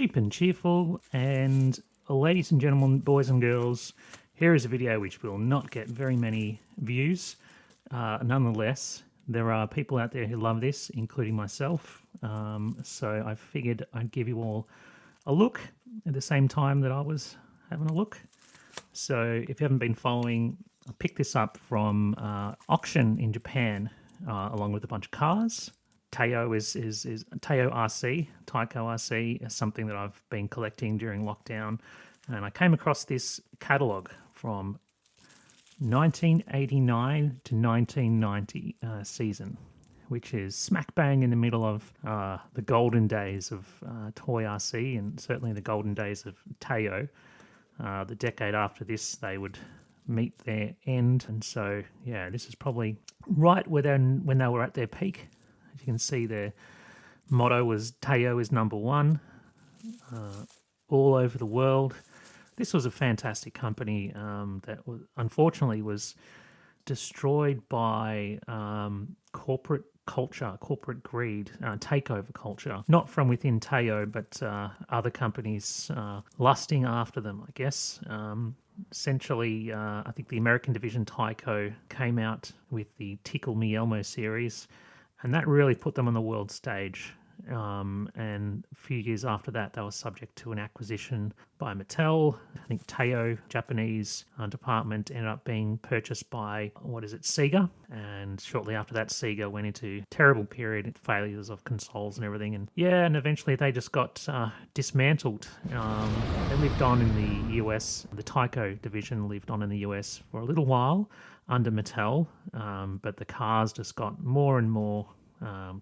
Cheap and Cheerful, and ladies and gentlemen, boys and girls, here is a video which will not get very many views. Nonetheless, there are people out there who love this, including myself. So I figured I'd give you all a look at the same time that I was having a look. So if you haven't been following, I picked this up from auction in Japan, along with a bunch of cars. Taiyo is Taiyo RC, Tyco RC is something that I've been collecting during lockdown, and I came across this catalogue from 1989 to 1990 season, which is smack bang in the middle of the golden days of toy RC, and certainly the golden days of Taiyo. The decade after this, they would meet their end, and so yeah, this is probably right when they were at their peak. As you can see, their motto was Taiyo is number one, all over the world. This was a fantastic company that unfortunately was destroyed by corporate culture, corporate greed, takeover culture. Not from within Taiyo, but other companies lusting after them, I guess. Essentially, I think the American division Tyco came out with the Tickle Me Elmo series, and that really put them on the world stage. And a few years after that, they were subject to an acquisition by Mattel. I think Taiyo, Japanese department, ended up being purchased by, Sega. And shortly after that, Sega went into terrible period, failures of consoles and everything. And eventually they just got dismantled. They lived on in the US. The Tyco division lived on in the US for a little while under Mattel, but the cars just got more and more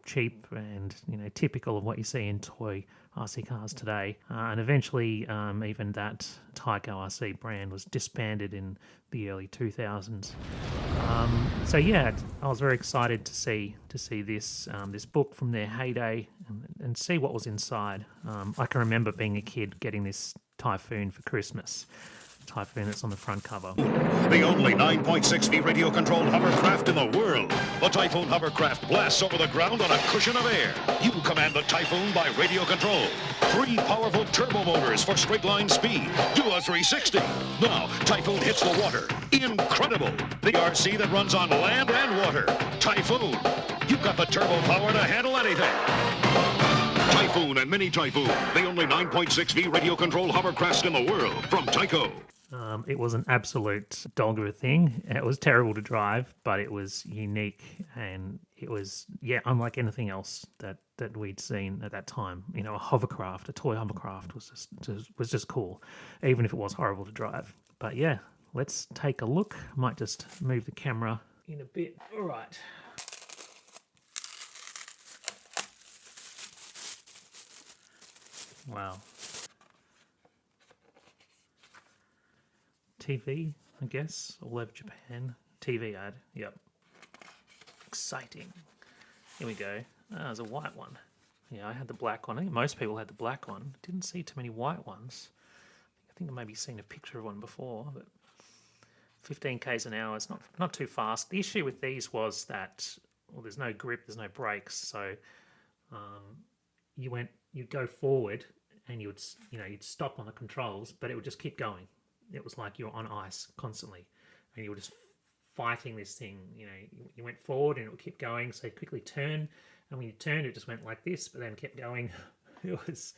cheap and typical of what you see in toy RC cars today. And eventually, even that Tyco RC brand was disbanded in the early 2000s. So yeah, I was very excited to see this this book from their heyday and see what was inside. I can remember being a kid getting this Typhoon for Christmas. Typhoon that's on the front cover. The only 9.6 feet radio-controlled hovercraft in the world. The Typhoon hovercraft blasts over the ground on a cushion of air. You command the Typhoon by radio control. 3 powerful turbo motors for straight-line speed. Do a 360. Now, Typhoon hits the water. Incredible. The RC that runs on land and water. Typhoon. You've got the turbo power to handle anything. Typhoon and Mini Typhoon, the only 9.6V radio-controlled hovercrafts in the world, from Tyco. It was an absolute dog of a thing. It was terrible to drive, but it was unique, and it was, unlike anything else that we'd seen at that time. A hovercraft, a toy hovercraft was just cool, even if it was horrible to drive. But yeah, let's take a look. I might just move the camera in a bit. All right. Wow. TV, I guess, all over Japan. TV ad, yep. Exciting. Here we go. There's a white one. Yeah, I had the black one. I think most people had the black one. Didn't see too many white ones. I think I maybe seen a picture of one before, but 15 k's an hour is not too fast. The issue with these was that, there's no grip, there's no brakes, so you'd go forward and you'd stop on the controls, but it would just keep going. It was like you were on ice constantly, and you were just fighting this thing. You went forward and it would keep going, so you quickly turn, and when you turned, it just went like this, but then kept going. It was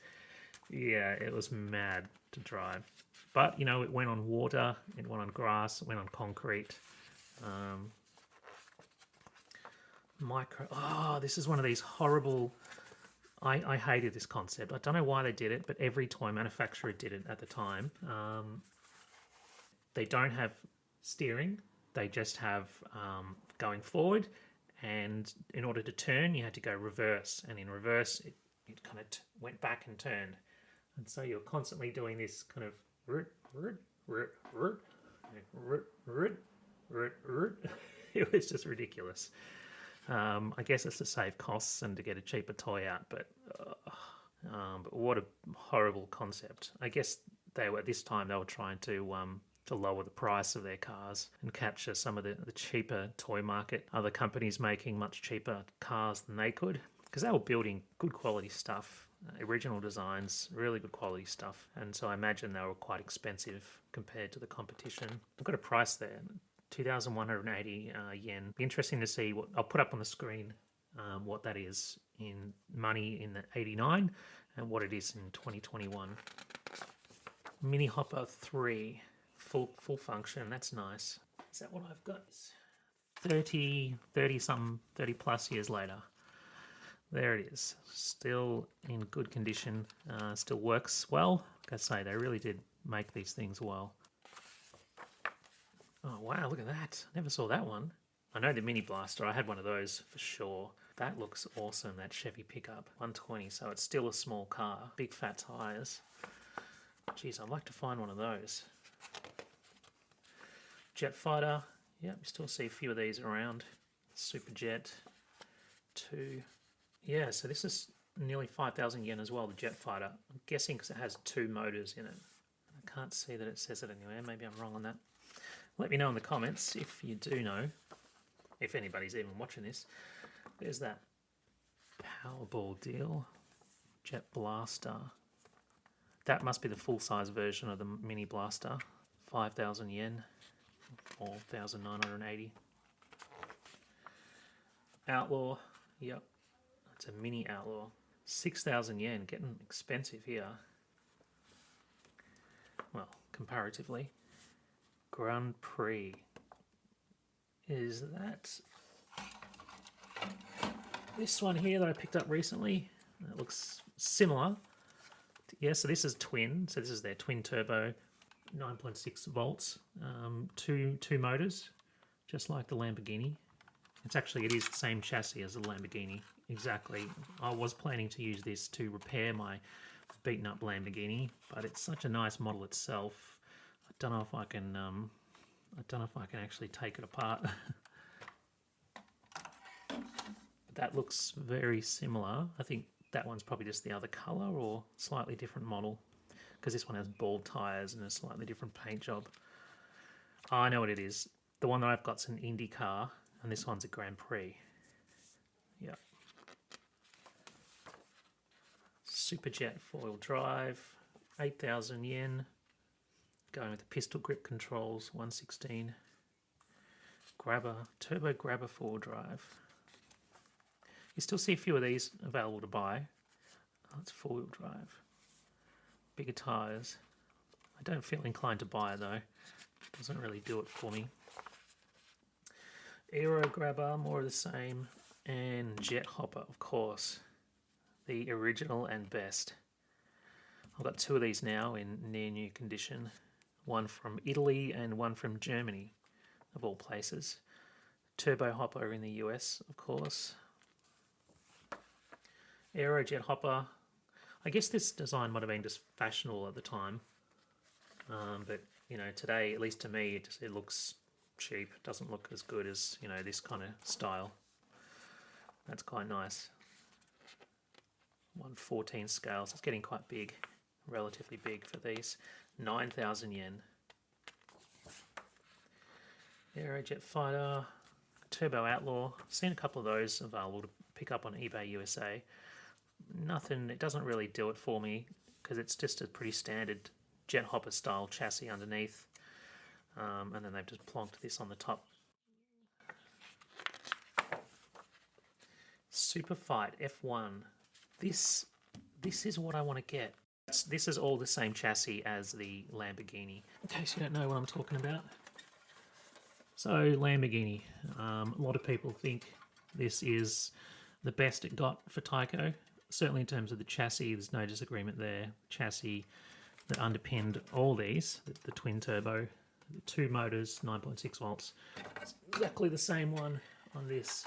mad to drive. But it went on water, it went on grass, it went on concrete. This is one of these horrible. I hated this concept. I don't know why they did it, but every toy manufacturer did it at the time. They don't have steering. They just have going forward, and in order to turn, you had to go reverse. And in reverse, it kind of went back and turned. And so you're constantly doing this kind of it was just ridiculous. I guess it's to save costs and to get a cheaper toy out, but what a horrible concept. I guess at this time they were trying to lower the price of their cars and capture some of the cheaper toy market. Other companies making much cheaper cars than they could, because they were building good quality stuff original designs, really good quality stuff. And so I imagine they were quite expensive compared to the competition. I've got a price there, 2,180 yen. Be interesting to see what I'll put up on the screen, what that is in money in the 89 and what it is in 2021. Mini Hopper 3, full function. That's nice. Is that what I've got? 30 plus years later. There it is. Still in good condition. Still works well. Like I say, they really did make these things well. Oh wow, look at that. Never saw that one. I know the Mini Blaster. I had one of those for sure. That looks awesome, that Chevy pickup. 120, so it's still a small car. Big fat tyres. Geez, I'd like to find one of those. Jet Fighter. Yep, you still see a few of these around. Superjet 2. Yeah, so this is nearly 5,000 yen as well, the Jet Fighter. I'm guessing because it has 2 motors in it. I can't see that it says it anywhere. Maybe I'm wrong on that. Let me know in the comments if you do know, if anybody's even watching this. There's that Powerball deal. Jet Blaster. That must be the full-size version of the Mini Blaster. 5,000 yen. 4,980. Outlaw. Yep. That's a Mini Outlaw. 6,000 yen. Getting expensive here. Well, comparatively. Grand Prix. Is that this one here that I picked up recently? That looks similar. Yeah, so this is twin. So this is their twin turbo, 9.6 volts, two motors, just like the Lamborghini. It is the same chassis as the Lamborghini, exactly. I was planning to use this to repair my beaten up Lamborghini, but it's such a nice model itself. I don't know if I can actually take it apart. But that looks very similar. I think that one's probably just the other color or slightly different model, because this one has bald tires and a slightly different paint job. Oh, I know what it is. The one that I've got's an Indy car, and this one's a Grand Prix. Yep. Superjet 4-wheel drive, 8,000 yen. Going with the pistol grip controls, 116. Turbo grabber 4-wheel drive. You still see a few of these available to buy. Oh, it's 4-wheel drive. Bigger tyres. I don't feel inclined to buy it though. It doesn't really do it for me. Aero grabber, more of the same. And jet hopper, of course. The original and best. I've got 2 of these now in near new condition. One from Italy and one from Germany, of all places. Turbo hopper in the US, of course. Aerojet hopper. I guess this design might have been just fashionable at the time. But, you know, today, at least to me, it looks cheap. It doesn't look as good as, you know, this kind of style. That's quite nice. 1/14 scale, so it's getting quite big. Relatively big for these. 9,000 yen. Aerojet Fighter, Turbo Outlaw. I've seen a couple of those available to pick up on eBay USA. Nothing, it doesn't really do it for me because it's just a pretty standard jet hopper style chassis underneath. And then they've just plonked this on the top. Super Fight F1. This is what I want to get. This is all the same chassis as the Lamborghini, in case you don't know what I'm talking about. So, Lamborghini. A lot of people think this is the best it got for Tyco. Certainly in terms of the chassis, there's no disagreement there. Chassis that underpinned all these, the twin turbo, the 2 motors, 9.6 volts. It's exactly the same one on this.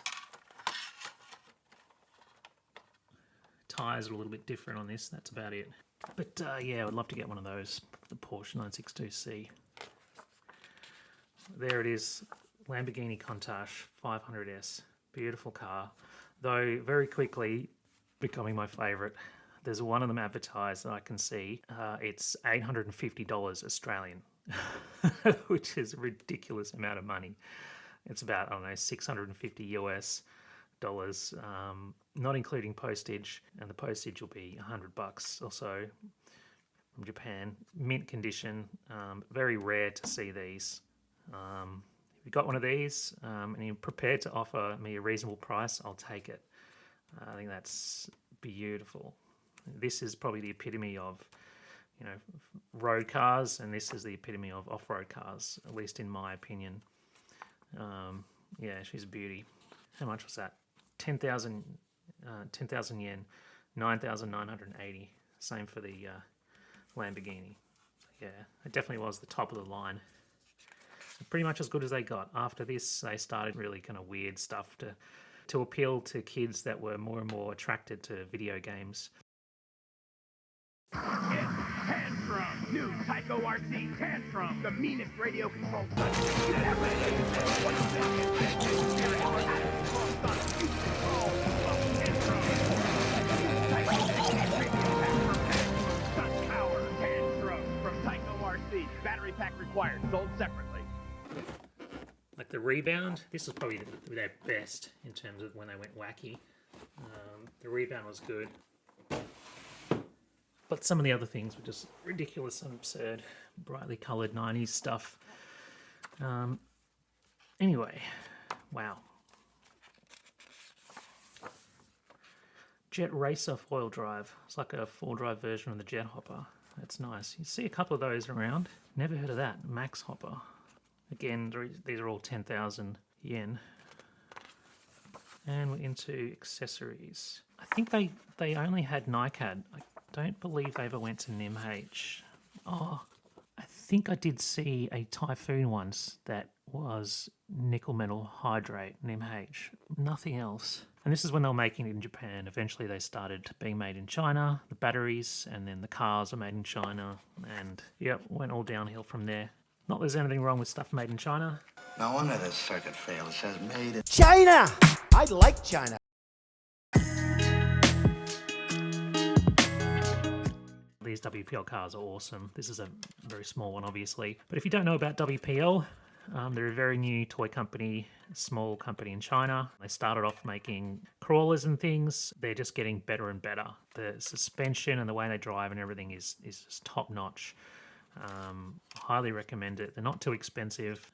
Tyres are a little bit different on this, that's about it. But yeah, I would love to get one of those, the Porsche 962C. There it is, Lamborghini Contact 500S. Beautiful car, though very quickly becoming my favourite. There's one of them advertised that I can see. It's $850 Australian, which is a ridiculous amount of money. It's about, I don't know, 650 US. not including postage, and the postage will be $100 or so from Japan. Mint condition, very rare to see these. If you got one of these and you're prepared to offer me a reasonable price, I'll take it. I think that's beautiful. This is probably the epitome of, road cars, and this is the epitome of off-road cars, at least in my opinion. Yeah, she's a beauty. How much was that? 10,000 yen, 9,980. Same for the Lamborghini. Yeah, it definitely was the top of the line. Pretty much as good as they got. After this, they started really kind of weird stuff to appeal to kids that were more and more attracted to video games. Tantrum, new Tyco RC Tantrum, the meanest radio control. From Tyco RC, battery pack required, sold separately. Like the rebound, this was probably their best in terms of when they went wacky. The rebound was good. But some of the other things were just ridiculous and absurd. Brightly coloured 90s stuff. Anyway, wow. Jet Racer foil drive. It's like a four-drive version of the Jet Hopper. That's nice. You see a couple of those around. Never heard of that. Max Hopper. Again, these are all 10,000 yen. And we're into accessories. I think they only had NiCad. I don't believe they ever went to NIMH. Oh, I think I did see a Typhoon once that was nickel metal hydrate, NIMH. Nothing else. And this is when they were making it in Japan. Eventually they started being made in China, the batteries, and then the cars were made in China. And yep, went all downhill from there. Not that there's anything wrong with stuff made in China. No wonder this circuit failed. It says made in China! I like China. These WPL cars are awesome. This is a very small one, obviously. But if you don't know about WPL, they're a very new toy company, small company in China. They started off making crawlers and things. They're just getting better and better. The suspension and the way they drive and everything is just top notch. Highly recommend it. They're not too expensive.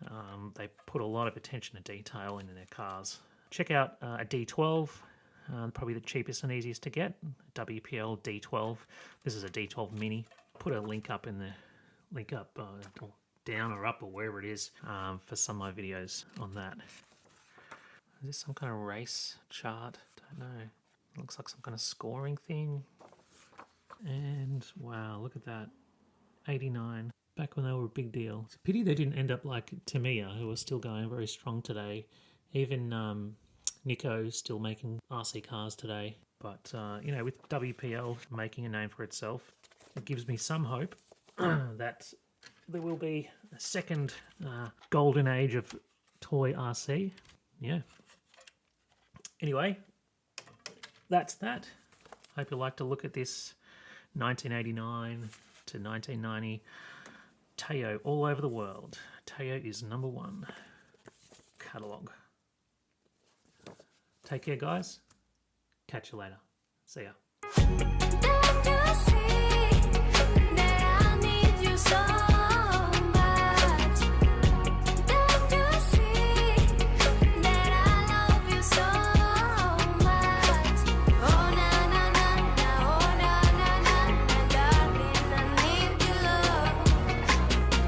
They put a lot of attention to detail into their cars. Check out a D12, probably the cheapest and easiest to get. WPL D12. This is a D12 Mini. Put a link up in the down or up or wherever it is for some of my videos on that. Is this some kind of race chart? Don't know. Looks like some kind of scoring thing. And wow, look at that. 89. Back when they were a big deal. It's a pity they didn't end up like Tamiya, who are still going very strong today. Even Nico still making RC cars today. But, with WPL making a name for itself, it gives me some hope that there will be a second golden age of toy RC. Yeah. Anyway, that's that. Hope you like to look at this 1989 to 1990 Taiyo all over the world. Taiyo is #1. Catalogue. Take care, guys. Catch you later. See ya.